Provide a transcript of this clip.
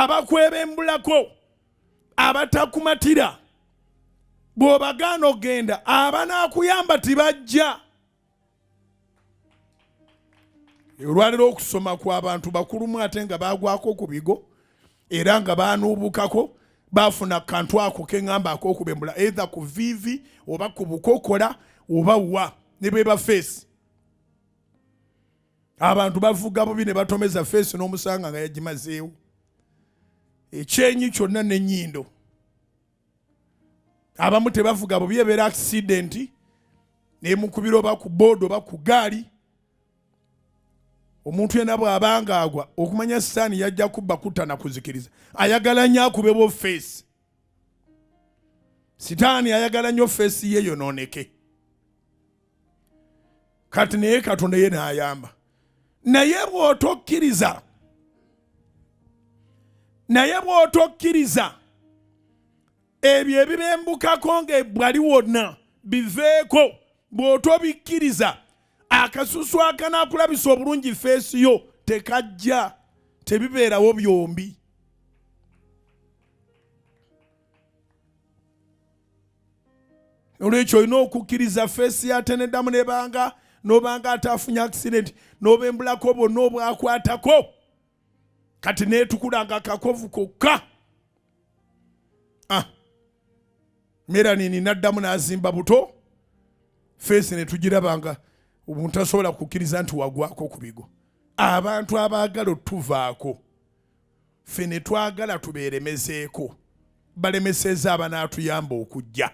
abakwebambulako abatakumatira bw'obagaana okugenda abanaakuyamba tebajja. Olwaliro okusoma kw'abantu bakulumu ate nga bagwako ku bigo era nga baanuubukako baafuna kantu ako keŋŋamba ak'okubembula either ku viivi oba ku bukokola oba wa ne bwe ba feesi. Abantu bavuga bubi ne batomeza feesi n'omusanga nga yagimazeewo. Ekyenyi kyonna n'ennyindo. Abamu tebavuga bubi ebeera accident n'emukubira oba ku booda oba ku gaali. Omuntu yenna bw'abanga agwa okumanya sitaani yajja kubba kutta kuzikiriza. Ayagala nnyo akube bo feesi. Sitaani ayagala nnyo feesi ye yonooneke. Kati naye Katonda ye n'ayamba. Naye bw'otokkiriza ebyo ebibembukako ng'ebwali wonna biveeko. Bw'otobikkiriza akasusu akanaakulabisa obulungi feesi yo tekajja, tebibeerawo byombi. Olwekyo olina okukkiriza feesi ate neddamu n'obanga ataafunye accident n'obembulako bonna obwakwatako kati neetukulanga akakovu kokka. Meranini n'addamu n'azimba buto feesi ne tugirabanga omuntu asobola kukkiriza nti wagwako ku bigo. Abantu abaagala otuvaako ffe ne twagala tubeeremezeeko balemeseza abanaatuyamba okujja.